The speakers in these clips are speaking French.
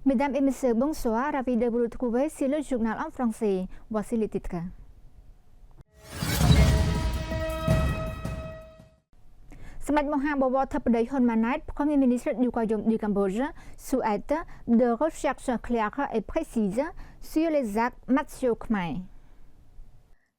Mesdames et messieurs, bonsoir. Ravi de vous retrouver sur le journal en français. Voici les titres. Samad Mohamed Thapdei Honmanat, Premier ministre du Royaume du Cambodge, souhaite de recherches claires et précises sur les actes martiaux khmer.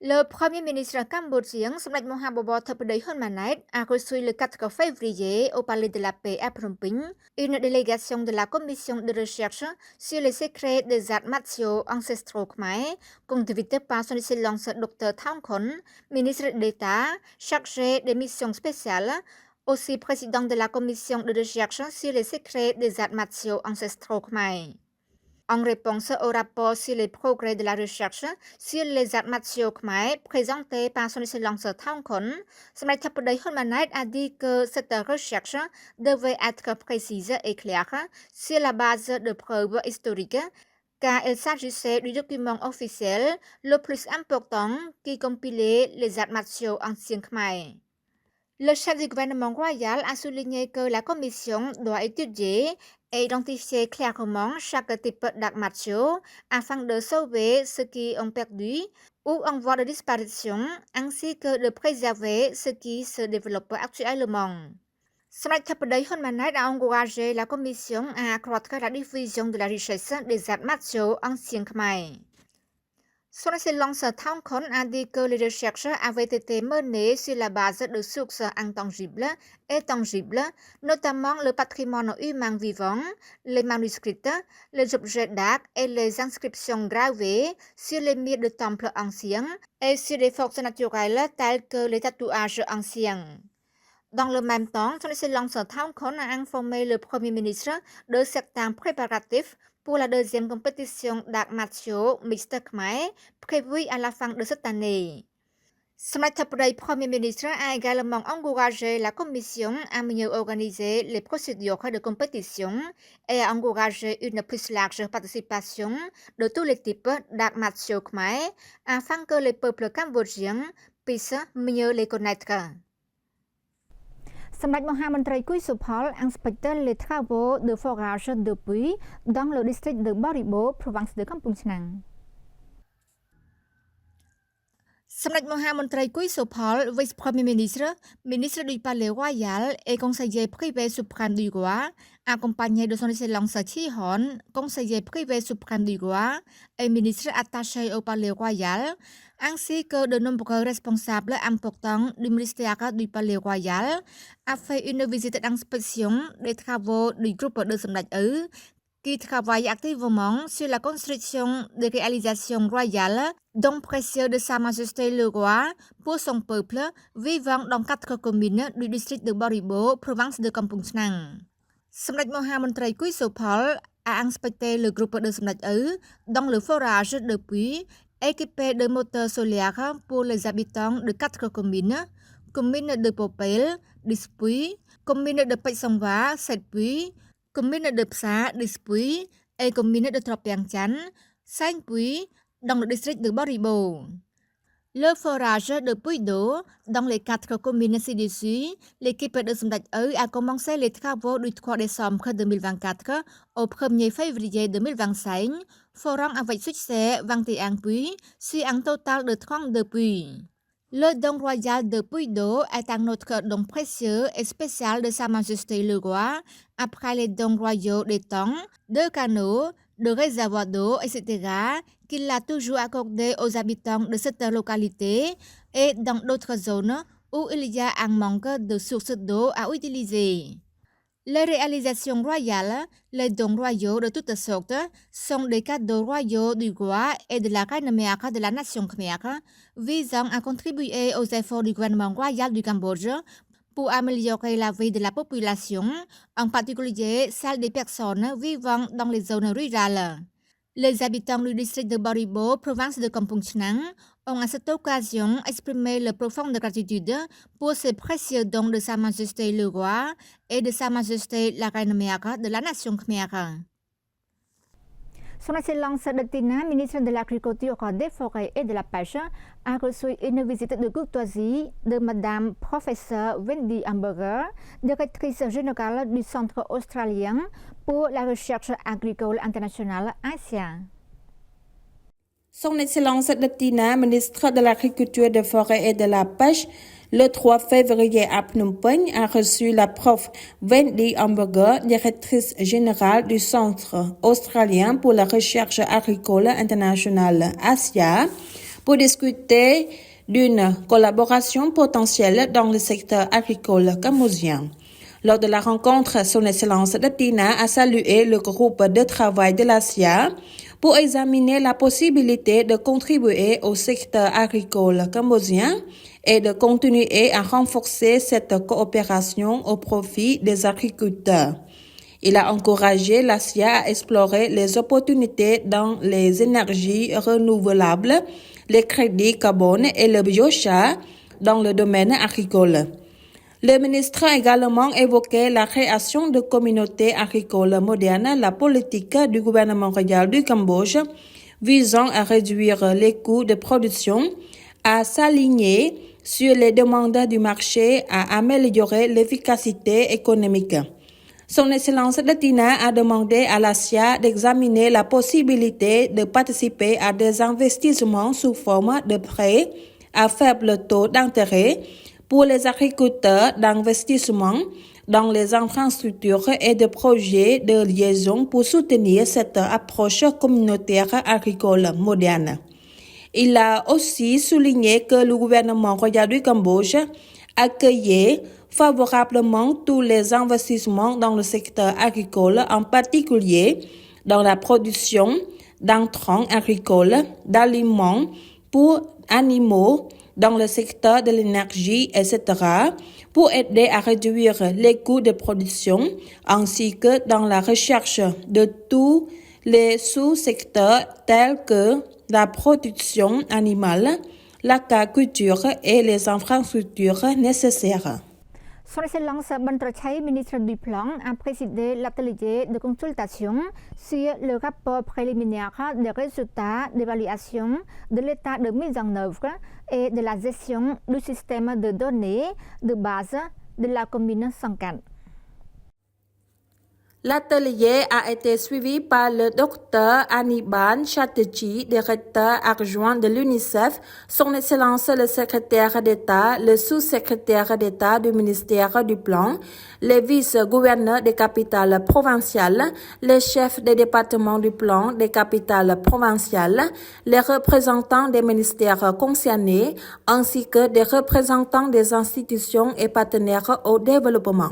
Le Premier ministre cambodgien Samdech Mohamed Thapdei Honmanat a reçu le 4 février au Palais de la Paix à Phnom Penh une délégation de la Commission de recherche sur les secrets des arts martiaux ancestraux khmer, conduite par son Excellence Dr Thong Khon, ministre d'État chargé des missions spéciales, aussi président de la Commission de recherche sur les secrets des arts martiaux ancestraux khmer. En réponse au rapport sur les progrès de la recherche sur les arts martiaux khmer présenté par son Excellence Thong Khon, Samdech Thapdei Honmanat a dit que cette recherche devait être précise et claire sur la base de preuves historiques, car il s'agissait du document officiel le plus important qui compilait les arts martiaux anciens khmer. Le chef du gouvernement royal a souligné que la commission doit étudier et identifier clairement chaque type d'arts martiaux afin de sauver ceux qui ont perdu ou en voie de disparition, ainsi que de préserver ce qui se développe actuellement. Samdech Thapdei Honmanat a encouragé la commission à accroître la diffusion de la richesse des arts martiaux anciens khmer. Son Excellence Thong Khon a dit que les recherches avaient été menées sur la base de sources intangibles et tangibles, notamment le patrimoine humain vivant, les manuscrits, les objets d'art et les inscriptions gravées sur les murs de temples anciens et sur les forces naturelles telles que les tatouages anciens. Dans le même temps, son Excellence Thong Khon a informé le Premier ministre de certains préparatifs pour la deuxième compétition d'arts martiaux mixtes khmer prévue à la fin de cette année. Samdech Thapdei Premier ministre a également encouragé la commission à mieux organiser les procédures de compétition et à encourager une plus large participation de tous les types d'arts martiaux khmer afin que les peuples cambodgiens puissent mieux les connaître. Samdech Mohamed Kui Supal inspecte les travaux de forage de puits dans le district de Baribo, province de Kampong Chhnang. Samdech Mohamed Kui Supal, vice-premier ministre, ministre du Palais Royal et conseiller privé suprême du roi, accompagné de son Excellence Thi Hon, conseiller privé suprême du roi et ministre attaché au Palais Royal, ainsi que de nombreux responsables importants du ministère du Palais Royal, a fait une visite d'inspection des travaux du groupe de Samdech qui travaille activement sur la construction des réalisations royales, dons précieux de Sa Majesté le Roi pour son peuple vivant dans 4 communes du district de Baribo, province de Kampong Chhnang. Samdech Mohamed Kui Supal a inspecté le groupe de Samdech dans le forage de puits équipé de moteurs solaires pour les habitants de 4 communes, commune de Popel, 10 puits, commune de Petsongwa, 7 puits, commune de Psa, 10 puits et commune de Tropiang Chan, 5 puits dans le district de Baribo. Le forage de puits d'eau dans les 4 communes ci-dessus, l'équipe de Samdech a commencé les travaux du 3 décembre 2024 au 1er février 2025, forant avec succès 21 puits sur un total de 32 puits. Le don royal de puits d'eau est un autre don précieux et spécial de Sa Majesté le Roi, après les dons royaux des temps, de canaux, de réservoirs d'eau, etc., qu'il a toujours accordé aux habitants de cette localité et dans d'autres zones où il y a un manque de sources d'eau à utiliser. Les réalisations royales, les dons royaux de toutes sortes, sont des cadeaux royaux du roi et de la reine-mère de la nation khmer, visant à contribuer aux efforts du gouvernement royal du Cambodge pour améliorer la vie de la population, en particulier celle des personnes vivant dans les zones rurales. Les habitants du district de Baribo, province de Kampong Chhnang, ont à cette occasion exprimé leur profonde gratitude pour ces précieux dons de Sa Majesté le Roi et de Sa Majesté la Reine-Mère de la nation khmer. Son Excellence Datina, ministre de l'Agriculture, des Forêts et de la Pêche, a reçu une visite de courtoisie de Madame Professeure Wendy Hamburger, directrice générale du Centre australien pour la recherche agricole internationale (ASIA). Son Excellence Datina, ministre de l'Agriculture, des Forêts et de la Pêche, le 3 février à Phnom Penh, a reçu la prof Wendy Hamburger, directrice générale du Centre australien pour la recherche agricole internationale (ASIA), pour discuter d'une collaboration potentielle dans le secteur agricole cambodgien. Lors de la rencontre, Son Excellence Datina a salué le groupe de travail de l'ASIA pour examiner la possibilité de contribuer au secteur agricole cambodgien et de continuer à renforcer cette coopération au profit des agriculteurs. Il a encouragé l'ASIA à explorer les opportunités dans les énergies renouvelables, les crédits carbone et le biochar dans le domaine agricole. Le ministre a également évoqué la création de communautés agricoles modernes, la politique du gouvernement royal du Cambodge visant à réduire les coûts de production, à s'aligner sur les demandes du marché, à améliorer l'efficacité économique. Son Excellence Datina a demandé à l'ASIA d'examiner la possibilité de participer à des investissements sous forme de prêts à faible taux d'intérêt pour les agriculteurs, d'investissement dans les infrastructures et de projets de liaison pour soutenir cette approche communautaire agricole moderne. Il a aussi souligné que le gouvernement royal du Cambodge accueillait favorablement tous les investissements dans le secteur agricole, en particulier dans la production d'intrants agricoles, d'aliments pour animaux, dans le secteur de l'énergie, etc., pour aider à réduire les coûts de production, ainsi que dans la recherche de tous les sous-secteurs tels que la production animale, l'aquaculture et les infrastructures nécessaires. Son Excellence Bantrachai, ministre du Plan, a présidé l'atelier de consultation sur le rapport préliminaire des résultats d'évaluation de l'état de mise en œuvre et de la gestion du système de données de base de la commune Songkhat. L'atelier a été suivi par le Dr Anibal Chatterjee, directeur adjoint de l'UNICEF, Son Excellence le secrétaire d'État, le sous-secrétaire d'État du ministère du Plan, les vice-gouverneurs des capitales provinciales, les chefs des départements du Plan des capitales provinciales, les représentants des ministères concernés, ainsi que des représentants des institutions et partenaires au développement.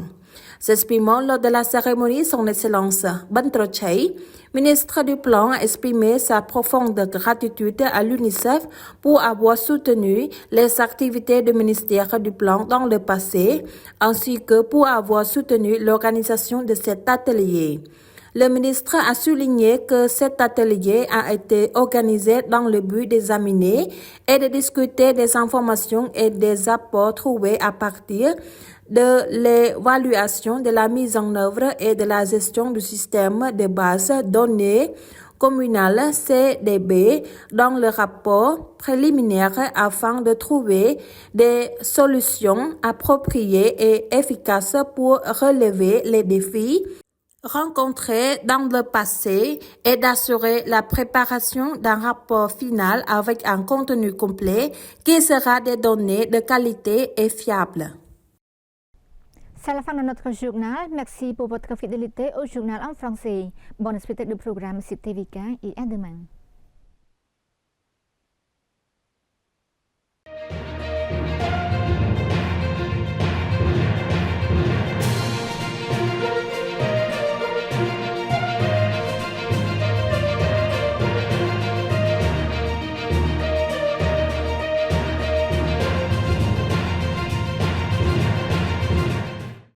S'exprimant lors de la cérémonie, Son Excellence Bantrachai, ministre du Plan, a exprimé sa profonde gratitude à l'UNICEF pour avoir soutenu les activités du ministère du Plan dans le passé, ainsi que pour avoir soutenu l'organisation de cet atelier. Le ministre a souligné que cet atelier a été organisé dans le but d'examiner et de discuter des informations et des apports trouvés à partir de l'évaluation de la mise en œuvre et de la gestion du système de base données communal CDB dans le rapport préliminaire afin de trouver des solutions appropriées et efficaces pour relever les défis rencontrés dans le passé et d'assurer la préparation d'un rapport final avec un contenu complet qui sera des données de qualité et fiables. C'est la fin de notre journal. Merci pour votre fidélité au journal en français. Bonne suite du programme sur TVK et à demain.